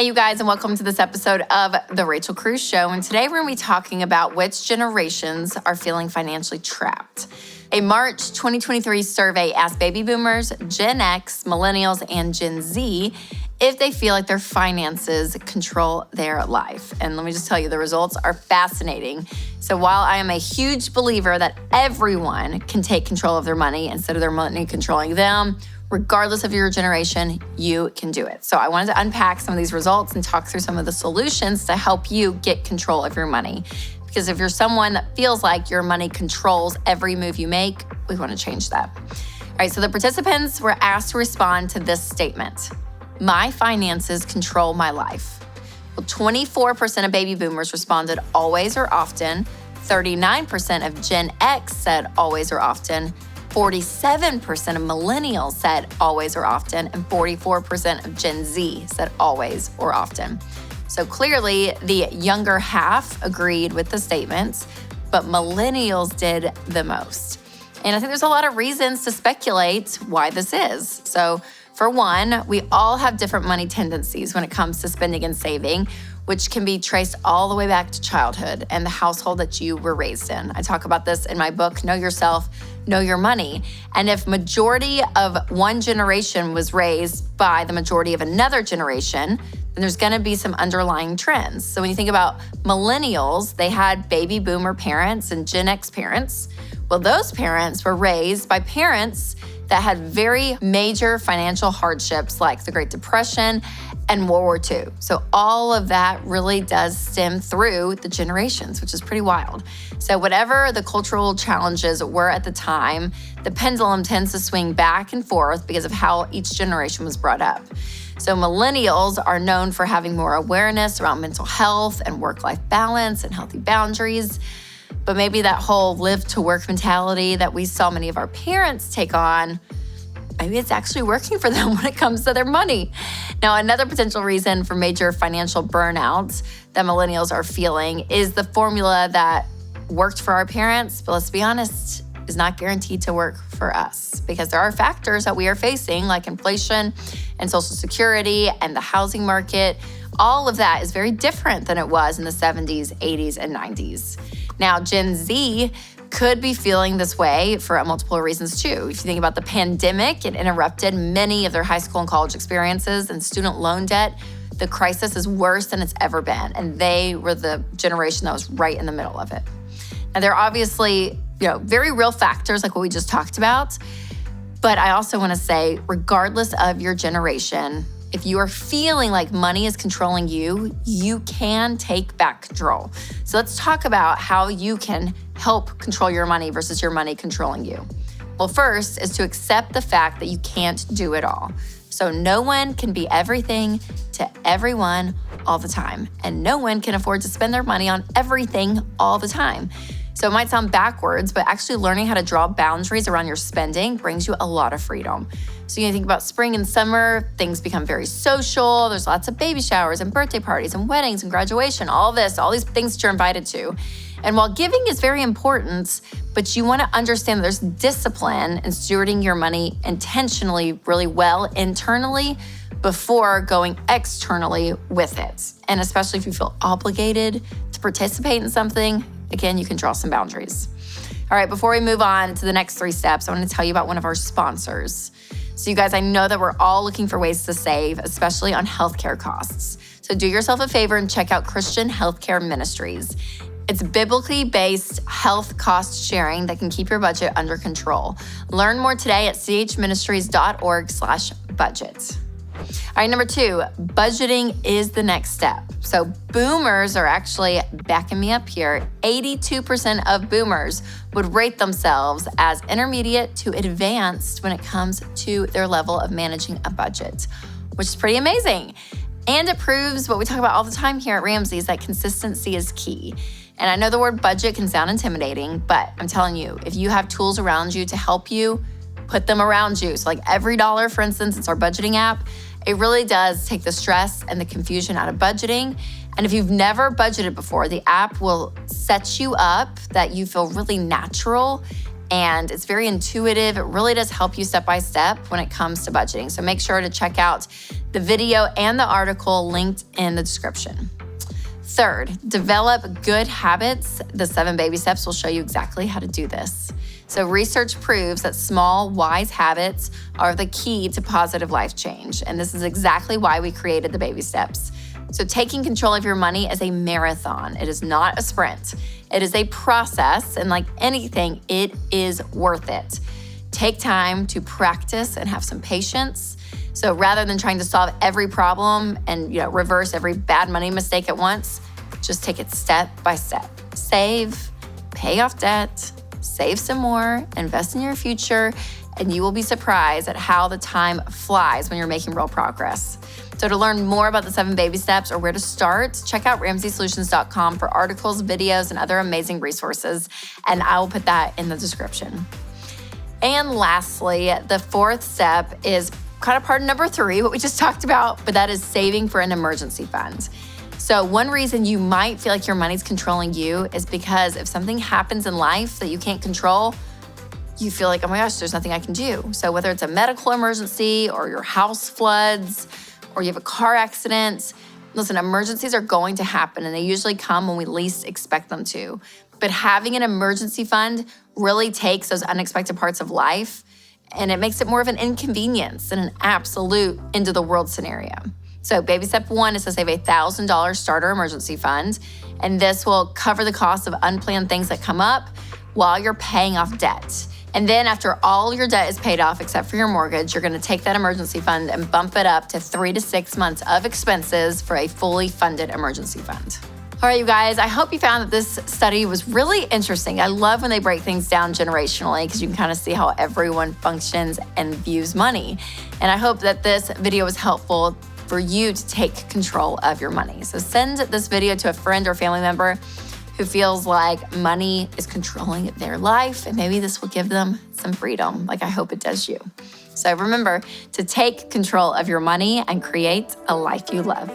Hey, you guys, and welcome to this episode of The Rachel Cruze Show. And today we're going to be talking about which generations are feeling financially trapped. A March 2023 survey asked baby boomers, Gen X, millennials, and Gen Z if they feel like their finances control their life. And let me just tell you, the results are fascinating. So while I am a huge believer that everyone can take control of their money instead of their money controlling them, regardless of your generation, you can do it. So I wanted to unpack some of these results and talk through some of the solutions to help you get control of your money. Because if you're someone that feels like your money controls every move you make, we want to change that. All right, so the participants were asked to respond to this statement. My finances control my life. Well, 24% of baby boomers responded always or often. 39% of Gen X said always or often. 47% of millennials said always or often, and 44% of Gen Z said always or often. So clearly, the younger half agreed with the statements, but millennials did the most. And I think there's a lot of reasons to speculate why this is. So for one, we all have different money tendencies when it comes to spending and saving, which can be traced all the way back to childhood and the household that you were raised in. I talk about this in my book, Know Yourself, Know Your Money. And if majority of one generation was raised by the majority of another generation, then there's gonna be some underlying trends. So when you think about millennials, they had baby boomer parents and Gen X parents. Well, those parents were raised by parents that had very major financial hardships like the Great Depression and World War II. So all of that really does stem through the generations, which is pretty wild. So whatever the cultural challenges were at the time, the pendulum tends to swing back and forth because of how each generation was brought up. So millennials are known for having more awareness around mental health and work-life balance and healthy boundaries. But maybe that whole live to work mentality that we saw many of our parents take on, maybe it's actually working for them when it comes to their money. Now, another potential reason for major financial burnout that millennials are feeling is the formula that worked for our parents, but let's be honest, is not guaranteed to work for us because there are factors that we are facing like inflation and Social Security and the housing market. All of that is very different than it was in the 70s, 80s, and 90s. Now, Gen Z could be feeling this way for multiple reasons too. If you think about the pandemic, it interrupted many of their high school and college experiences, and student loan debt, the crisis is worse than it's ever been. And they were the generation that was right in the middle of it. And there are obviously, very real factors like what we just talked about. But I also want to say, regardless of your generation, if you are feeling like money is controlling you, you can take back control. So let's talk about how you can help control your money versus your money controlling you. Well, first is to accept the fact that you can't do it all. So no one can be everything to everyone all the time. And no one can afford to spend their money on everything all the time. So it might sound backwards, but actually learning how to draw boundaries around your spending brings you a lot of freedom. So you think about spring and summer, things become very social. There's lots of baby showers and birthday parties and weddings and graduation, all these things that you're invited to. And while giving is very important, but you want to understand that there's discipline in stewarding your money intentionally really well internally before going externally with it. And especially if you feel obligated to participate in something, again, you can draw some boundaries. All right, before we move on to the next 3 steps, I want to tell you about one of our sponsors. So you guys, I know that we're all looking for ways to save, especially on healthcare costs. So do yourself a favor and check out Christian Healthcare Ministries. It's biblically based health cost sharing that can keep your budget under control. Learn more today at chministries.org/budget. All right, number 2, budgeting is the next step. So boomers are actually backing me up here. 82% of boomers would rate themselves as intermediate to advanced when it comes to their level of managing a budget, which is pretty amazing. And it proves what we talk about all the time here at Ramsey is that consistency is key. And I know the word budget can sound intimidating, but I'm telling you, if you have tools around you to help you, put them around you. So like EveryDollar, for instance, it's our budgeting app. It really does take the stress and the confusion out of budgeting. And if you've never budgeted before, the app will set you up that you feel really natural and it's very intuitive. It really does help you step by step when it comes to budgeting. So make sure to check out The video and the article linked in the description. Third, develop good habits. The 7 baby steps will show you exactly how to do this. So research proves that small, wise habits are the key to positive life change. And this is exactly why we created the baby steps. So taking control of your money is a marathon. It is not a sprint. It is a process, and like anything, it is worth it. Take time to practice and have some patience. So rather than trying to solve every problem and reverse every bad money mistake at once, just take it step by step. Save, pay off debt, save some more, invest in your future, and you will be surprised at how the time flies when you're making real progress. So to learn more about the 7 baby steps or where to start, check out RamseySolutions.com for articles, videos, and other amazing resources. And I will put that in the description. And lastly, the 4th step is kind of part of number 3, what we just talked about, but that is saving for an emergency fund. So one reason you might feel like your money's controlling you is because if something happens in life that you can't control, you feel like, oh my gosh, there's nothing I can do. So whether it's a medical emergency or your house floods, or you have a car accident, listen, emergencies are going to happen and they usually come when we least expect them to. But having an emergency fund really takes those unexpected parts of life and it makes it more of an inconvenience than an absolute end of the world scenario. So baby step 1 is to save a $1,000 starter emergency fund. And this will cover the cost of unplanned things that come up while you're paying off debt. And then after all your debt is paid off, except for your mortgage, you're gonna take that emergency fund and bump it up to 3 to 6 months of expenses for a fully funded emergency fund. All right, you guys, I hope you found that this study was really interesting. I love when they break things down generationally because you can kind of see how everyone functions and views money. And I hope that this video was helpful for you to take control of your money. So send this video to a friend or family member who feels like money is controlling their life, and maybe this will give them some freedom, like I hope it does you. So remember to take control of your money and create a life you love.